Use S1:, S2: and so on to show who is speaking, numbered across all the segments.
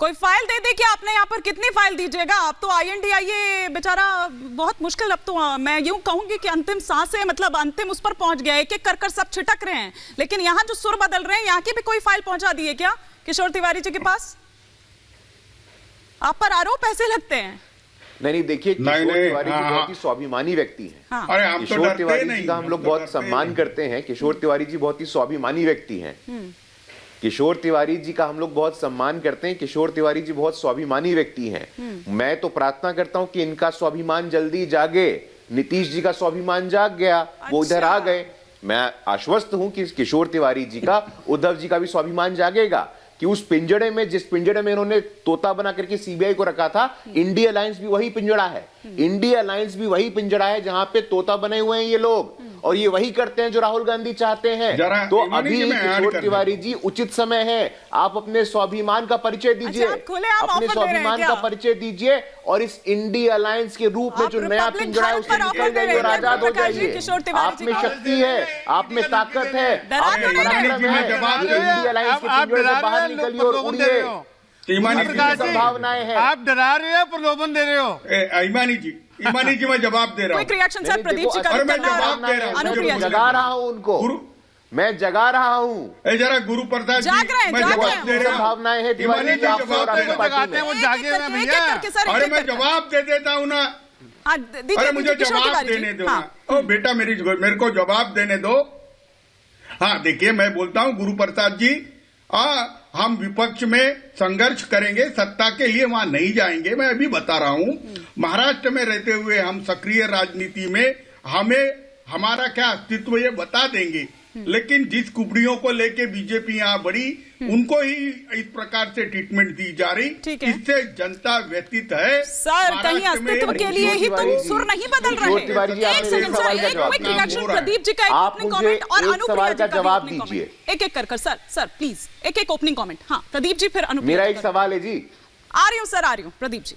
S1: कोई फाइल दे दे कि आपने यहाँ पर कितनी फाइल दीजिएगा। आप तो INDIA बेचारा बहुत मुश्किल, अब तो मैं यूं कहूंगी कि अंतिम सांसें, मतलब अंतिम उस पर पहुंच गया है, एक एक कर सब छिटक रहे हैं। लेकिन यहाँ जो सुर बदल रहे हैं, यहाँ की भी कोई फाइल पहुंचा दी है क्या किशोर तिवारी जी के पास? आप पर आरोप ऐसे लगते हैं।
S2: नहीं देखिए, किशोर तिवारी जी बहुत ही स्वाभिमानी व्यक्ति हैं।
S3: अरे हम तो
S2: किशोर तिवारी जी का हम लोग बहुत सम्मान करते हैं। किशोर तिवारी जी बहुत ही स्वाभिमानी व्यक्ति हैं। किशोर तिवारी जी का हम लोग बहुत सम्मान करते हैं। किशोर तिवारी जी बहुत स्वाभिमानी व्यक्ति हैं। मैं तो प्रार्थना करता हूं कि इनका स्वाभिमान जल्दी जागे। नीतीश जी का स्वाभिमान जाग गया, वो इधर आ गए। मैं आश्वस्त हूं कि किशोर तिवारी जी का, उद्धव जी का भी स्वाभिमान जागेगा कि उस पिंजड़े में, जिस पिंजड़े में इन्होंने तोता बना करके CBI को रखा था, इंडिया अलायंस भी वही पिंजड़ा है। इंडिया अलायंस भी वही पिंजड़ा है जहां पे तोता बने हुए हैं ये लोग, और ये वही करते हैं जो राहुल गांधी चाहते हैं। तो अभी किशोर तिवारी जी उचित समय है, आप अपने स्वाभिमान का परिचय दीजिए, अपने स्वाभिमान का परिचय दीजिए, और इस इंडिया अलायंस के रूप में जो नया पिंजड़ा है उससे निकल जाइए और आजाद हो जाइए। आप में शक्ति है, आप में ताकत है, आप में पराक्रम है। इंडिया अलायंस के पिंजड़े से बाहर निकलिए और उड़िए। संभावनाएं हैं।
S4: आप डरा रहे हो, प्रलोभन दे रहे हो।
S3: ईमानी जी मैं जवाब दे रहा हूँ।
S1: Quick reaction sir, Pradeep ji का
S3: मैं जवाब दे रहा हूँ,
S2: जगा रहा हूँ उनको, मैं जगा रहा हूँ।
S3: जरा गुरु प्रसाद जी, मैं जवाब दे रहा हूँ।
S2: भावनाएं हैं तिवारी जी, आपको और आपकी पार्टी में।
S4: वो जागे हुए भैया।
S3: अरे मैं जवाब दे देता हूँ ना। अरे मुझे जवाब देने दो ना। ओ बेटा, मेरे को जवाब देने दो। हाँ देखिए, मैं बोलता हूँ गुरु प्रसाद जी, हम विपक्ष में संघर्ष करेंगे, सत्ता के लिए वहां नहीं जाएंगे। मैं अभी बता रहा हूं, महाराष्ट्र में रहते हुए हम सक्रिय राजनीति में, हमारा क्या अस्तित्व ये बता देंगे। लेकिन जिस कुबड़ियों को लेके बीजेपी यहाँ बढ़ी, उनको ही इस प्रकार से ट्रीटमेंट दी जा रही, इससे जनता व्यतीत है।
S1: सर कहीं अस्तित्व के लिए ही तुम सुर नहीं बदल रहे। एक सेकंड सर, एक क्विक रिएक्शन, प्रदीप जी का एक ओपनिंग कमेंट और अनुप्रिया जी का
S2: जवाब दीजिए।
S1: एक एक कर सर प्लीज एक एक ओपनिंग कमेंट। हाँ प्रदीप जी, फिर अनुप्रिया।
S2: मेरा एक सवाल है जी।
S1: आ रही हूँ सर, आ रही हूँ। प्रदीप जी,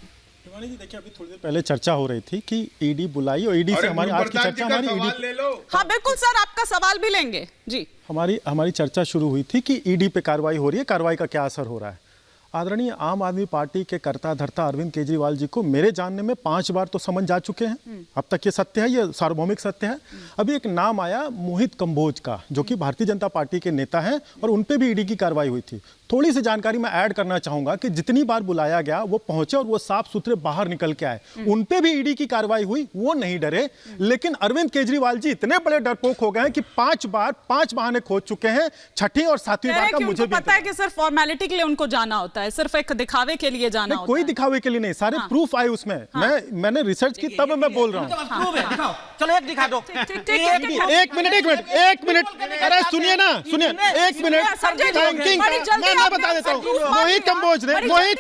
S5: जी देखिए, अभी थोड़ी देर पहले चर्चा हो रही थी कि ईडी बुलाई, और ईडी से हमारी आज की चर्चा, हमारी ईडी।
S1: हाँ बिल्कुल सर, आपका सवाल भी लेंगे जी।
S5: हमारी चर्चा शुरू हुई थी कि ईडी पे कार्रवाई हो रही है, कार्रवाई का क्या असर हो रहा है। आदरणीय आम आदमी पार्टी के कर्ता धर्ता अरविंद केजरीवाल जी को मेरे जानने में 5 बार तो समन जा चुके हैं। अब तक ये सत्य है, ये सार्वभौमिक सत्य है। अभी एक नाम आया मोहित कंबोज का, जो कि भारतीय जनता पार्टी के नेता हैं, और उन पे भी ईडी की कार्रवाई हुई थी। थोड़ी सी जानकारी मैं ऐड करना चाहूंगा कि जितनी बार बुलाया गया वो पहुंचे और वो साफ सुथरे बाहर निकल के आए। उन पे भी ईडी की कार्रवाई हुई, वो नहीं डरे। लेकिन अरविंद केजरीवाल जी इतने बड़े डरपोक हो गए हैं कि 5 बार 5 बहाने खोज चुके हैं। छठी और 7वीं बार का मुझे भी
S1: पता है कि सिर्फ फॉर्मेलिटी के लिए उनको जाना होता है, सिर्फ एक दिखावे के लिए जाना होता है।
S5: कोई दिखावे के लिए नहीं, सारे प्रूफ आए उसमें। मैंने रिसर्च की, तब मैं बोल रहा हूँ।
S4: चलो एक दिखा दो।
S5: एक मिनट, अरे सुनिए ना, सुनिए, एक मिनट, मैं बता देता हूँ। मोहित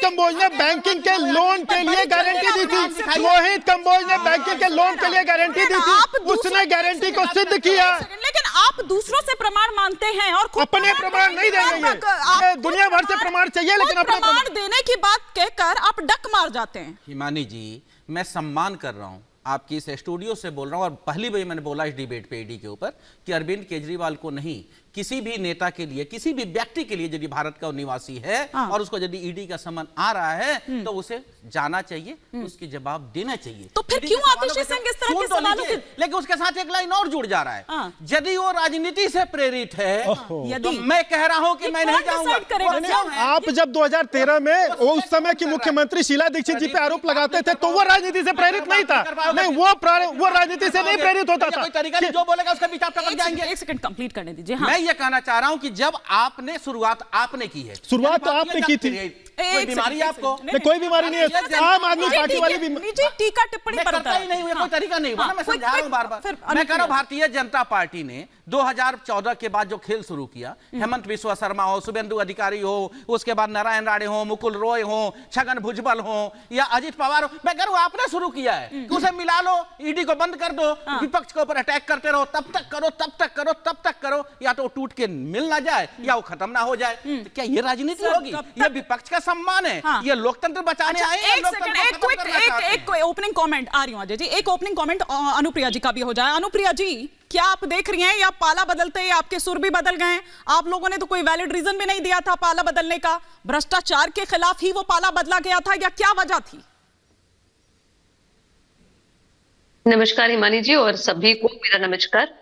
S5: कंबोज ने बैंकिंग के लोन के लिए गारंटी दी थी। मोहित कंबोज ने बैंकिंग के लोन के लिए गारंटी दी थी, उसने गारंटी को सिद्ध किया।
S1: लेकिन आप दूसरों से प्रमाण मानते हैं और
S5: अपने प्रमाण नहीं देंगे। दुनिया भर से प्रमाण चाहिए, लेकिन अपने
S1: प्रमाण देने की बात कहकर आप डक मार जाते हैं।
S4: हिमानी जी, मैं सम्मान कर रहा हूं, आपकी इस स्टूडियो से बोल रहा हूं, और पहली बार मैंने बोला इस डिबेट पे ईडी के ऊपर कि अरविंद केजरीवाल को नहीं, किसी भी नेता के लिए, किसी भी व्यक्ति के लिए यदि भारत का निवासी है और उसको यदि ईडी का समन आ रहा है तो उसे जाना चाहिए, उसकी जवाब देना चाहिए।
S1: तो फिर क्यों आतिशी सिंह इस तरह के सवालों के?
S4: लेकिन उसके साथ एक लाइन और जुड़ जा रहा है, यदि वो राजनीति से प्रेरित है तो मैं कह रहा हूं कि मैं नहीं जाऊंगा।
S5: आप जब 2013 में उस समय की मुख्यमंत्री शीला दीक्षित जी पे आरोप लगाते थे तो वो राजनीति से प्रेरित नहीं था। नहीं, वो राजनीति से नहीं प्रेरित होता था।
S4: तरीका जो बोलेगा उसका पीछा पकड़ जाएंगे।
S1: एक सेकंड कंप्लीट करने दीजिए।
S4: मैं ये कहना चाह रहा हूं कि जब आपने शुरुआत आपने की है,
S5: शुरुआत तो आपने की थी।
S4: कोई बीमारी आपको?
S5: कोई बीमारी नहीं है। आम आदमी पार्टी वाली भी
S1: टीका टिप्पणी
S4: करता ही नहीं हुआ, कोई तरीका नहीं हुआ। मैं समझा रहा हूं बार-बार। मैं कह रहा हूं भारतीय जनता पार्टी ने 2014 के बाद जो खेल शुरू किया, हेमंत बिस्वा शर्मा हो, शुभेंदु अधिकारी हो, उसके बाद नारायण राणे हो, मुकुल रॉय हो, छगन भुजबल हो, या अजित पवार हो, मैं कह रहा हूं आपने शुरू किया है कि उसे मिला लो, ईडी को बंद कर दो, विपक्ष के ऊपर अटैक करते रहो, तब तक करो, या तो टूट के मिल ना जाए या वो खत्म ना हो जाए। तो क्या ये राजनीति होगी? ये विपक्ष का सम्मान है।
S1: हाँ।
S4: ये लोकतंत्र बचाने आए हैं,
S1: एक सेकंड, एक ओपनिंग कमेंट आ रही हूँ अजय जी, एक ओपनिंग कमेंट अनुप्रिया जी का भी हो जाए। अनुप्रिया जी, क्या आप देख रही हैं या पाला बदलते हैं आपके सुर भी बदल गए? आप लोगों ने तो कोई वैलिड रीजन भी नहीं दिया था पाला बदलने का, भ्रष्टाचार के खिलाफ ही वो पाला बदला गया था या क्या वजह थी?
S6: नमस्कार हिमानी जी और सभी को मेरा नमस्कार।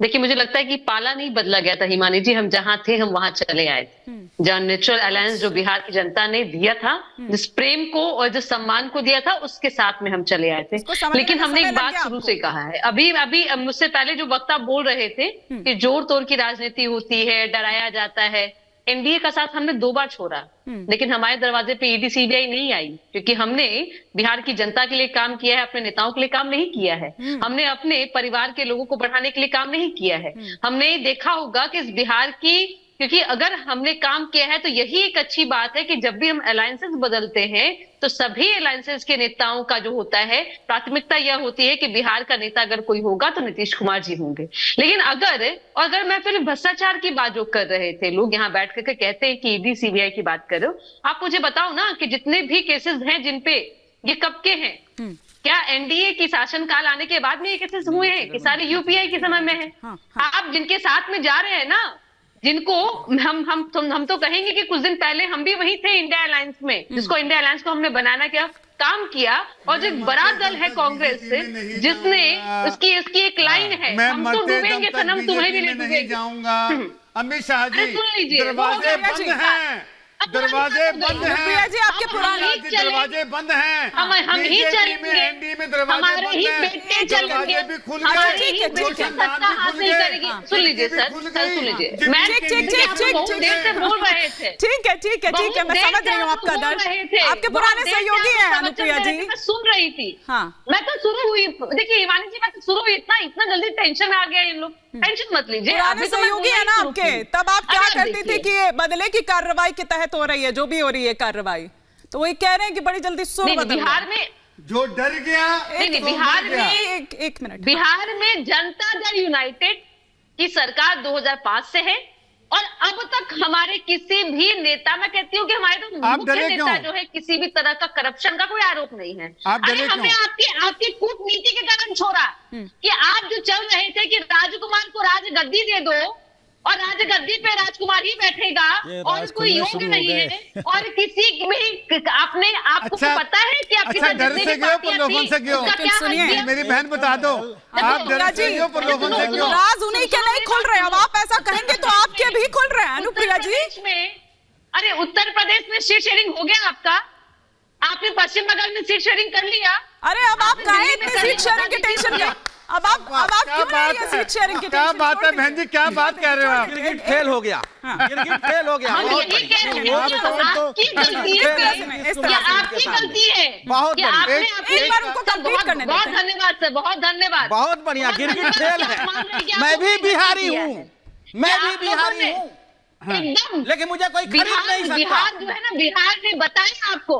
S6: देखिए, मुझे लगता है कि पाला नहीं बदला गया था हिमानी जी, हम जहां थे हम वहां चले आए थे। जहां नेचुरल अलायंस जो बिहार की जनता ने दिया था, जिस प्रेम को और जिस सम्मान को दिया था, उसके साथ में हम चले आए थे। लेकिन हमने एक बात शुरू से कहा है, अभी मुझसे पहले जो वक्ता बोल रहे थे कि जोड़ तोड़ की राजनीति होती है, डराया जाता है। एनडीए का साथ हमने 2 बार छोड़ा, लेकिन हमारे दरवाजे पे ईडी सीबीआई नहीं आई, क्योंकि हमने बिहार की जनता के लिए काम किया है, अपने नेताओं के लिए काम नहीं किया है। हमने अपने परिवार के लोगों को बढ़ाने के लिए काम नहीं किया है। हमने देखा होगा कि इस बिहार की, क्योंकि अगर हमने काम किया है तो यही एक अच्छी बात है कि जब भी हम अलायंसेस बदलते हैं तो सभी अलायंसेस के नेताओं का जो होता है प्राथमिकता यह होती है कि बिहार का नेता अगर कोई होगा तो नीतीश कुमार जी होंगे। लेकिन अगर मैं फिर भ्रष्टाचार की बात जो कर रहे थे, लोग यहाँ बैठ करके कहते हैं कि ईडी सीबीआई की बात कर रहे हो, आप मुझे बताओ ना कि जितने भी केसेस हैं जिनपे ये कब के हैं, क्या एनडीए की शासनकाल आने के बाद में ये केसेस हुए हैं कि सारे यूपीआई के समय में है? आप जिनके साथ में जा रहे हैं ना, जिनको हम तो कहेंगे कि कुछ दिन पहले हम भी वही थे इंडिया अलायंस में, जिसको इंडिया अलायंस को हमने बनाना क्या काम किया, और जो बड़ा दल है कांग्रेस जिसने इसकी एक लाइन है, हम तो डूबेंगे सनम तुम्हें भी नहीं जाऊंगा।
S7: अमित शाह जी,
S6: सुन लीजिए,
S7: दरवाजे बंद हैं, दरवाजे बंद हैं
S1: जी, आपके पुराने
S7: दरवाजे बंद हैं,
S6: हम ही चलेंगे,
S7: एनडीए में दरवाजे
S6: हमारे ही बेटे चलेंगे,
S7: भी खुल
S6: हमारी ही
S7: गए,
S6: बेटी सत्ता हासिल करेगी। सुन लीजिए सर, सुन लीजिए, मैं बहुत देर से बोल रहे थे।
S1: ठीक है, मैं समझ रही हूँ आपका दर्द। आपके पुराने सहयोगी हैं अनुप्रिया जी।
S6: मैं सुन रही थी,
S1: हाँ।
S6: मैं तो शुरू हुई, देखिए हिमानी जी, मैं तो शुरू हुई, इतना जल्दी टेंशन आ गया इन लोग, टेंशन मत लीजिए।
S1: पुराने सहयोगी है ना आपके, तब आप क्या करती थी कि ये बदले की कार्रवाई के तहत हो रही है, जो भी हो रही है कार्रवाई, तो वही कह रहे हैं कि बड़ी जल्दी सुर बदल
S6: बिहार में
S7: जो डर गया,
S6: बिहार में
S1: एक मिनट,
S6: बिहार में जनता दल यूनाइटेड की सरकार 2005 से है और अब तक हमारे किसी भी नेता, मैं कहती हूँ कि हमारे तो मुख्य नेता जो है, किसी भी तरह का करप्शन का कोई आरोप नहीं है। अरे हमें आपकी कूटनीति के कारण छोड़ा कि आप जो चल रहे थे कि राजकुमार को राजगद्दी दे दो और राजगद्दी पे राजकुमार ही बैठेगा और कोई योग्य नहीं है, और किसी में आपको पता है कि आपके साथ
S7: डर से गए प्रलोभन से क्यों? मेरी बहन बता दो, आप डर से गए प्रलोभन से क्यों?
S1: राज उन्हीं के नहीं खुल रहे, अब आप ऐसा कहेंगे तो आपके भी खुल रहे हैं अनुप्रिया जी।
S6: अरे उत्तर प्रदेश में सीट शेयरिंग हो गया आपका, आपने पश्चिम बंगाल में सीट शेयरिंग कर लिया।
S1: अरे अब आप कहें इतनी सीट शेयरिंग की टेंशन क्या? अब आप क्यों नहीं है सीट शेयरिंग की टेंशन?
S7: क्या बात है बहन जी, क्या बात कह रहे हो आप?
S4: गिरगिट फेल हो गया, गिरगिट फेल हो गया।
S6: हम यही कह रहे हैं, आपकी गलती है, आपकी गलती है।
S4: बहुत
S1: एक बार उनको कंप्लीट करने देते हैं।
S6: बहुत धन्यवाद सर, बहुत धन्यवाद।
S4: बहुत बढ़िया, गिरगिट फेल है। मैं भी बिहारी हूँ, मैं भी बिहारी हूँ,
S6: एकदम।
S4: लेकिन मुझे कोई खरीद नहीं सकता।
S6: बिहार जो है ना, बिहार ने बताया आपको,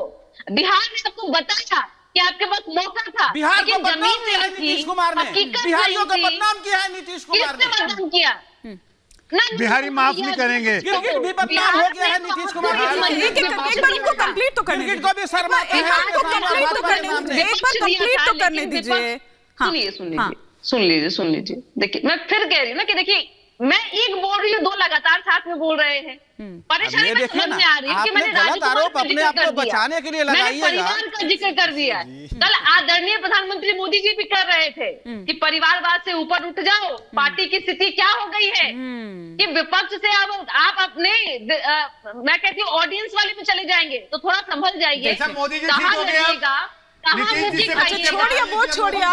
S6: बिहार ने आपको बताया कि आपके पास मौका था,
S4: बिहार को बदनाम किया है नीतीश कुमार ने, बिहारियों को बदनाम किया है नीतीश कुमार ने।
S6: किसने बदनाम किया?
S7: बिहारी माफ नहीं करेंगे।
S4: गिरगिट भी बदनाम हो गया है नीतीश कुमार ने।
S1: एक बार उनको कंप्लीट तो करने
S4: गिरगिट को भी शर्मा
S1: एक बार कंप्लीट तो करने दीजिए।
S6: सुन लीजिए। देखिए, मैं फिर कह रही हूँ ना कि देखिए, मैं एक बोल रही हूँ, 2 लगातार साथ में बोल रहे हैं। परेशानी में समझ में आ रही है कि मैंने राजकुमार का जिक्र कर दिया,
S4: बचाने के लिए
S6: मैंने परिवार का जिक्र कर दिया। कल आदरणीय प्रधानमंत्री मोदी जी भी कर रहे थे कि परिवारवाद से ऊपर उठ जाओ, पार्टी की स्थिति क्या हो गई है कि विपक्ष से अब आप अपने मैं कहती हूँ ऑडियंस वाले में चले जाएंगे तो थोड़ा संभल जाइए।
S7: मोदी जी ठीक हो गया,
S6: कहाँ मुंह की खाइए,
S1: छोड़िए वो छोड़िए।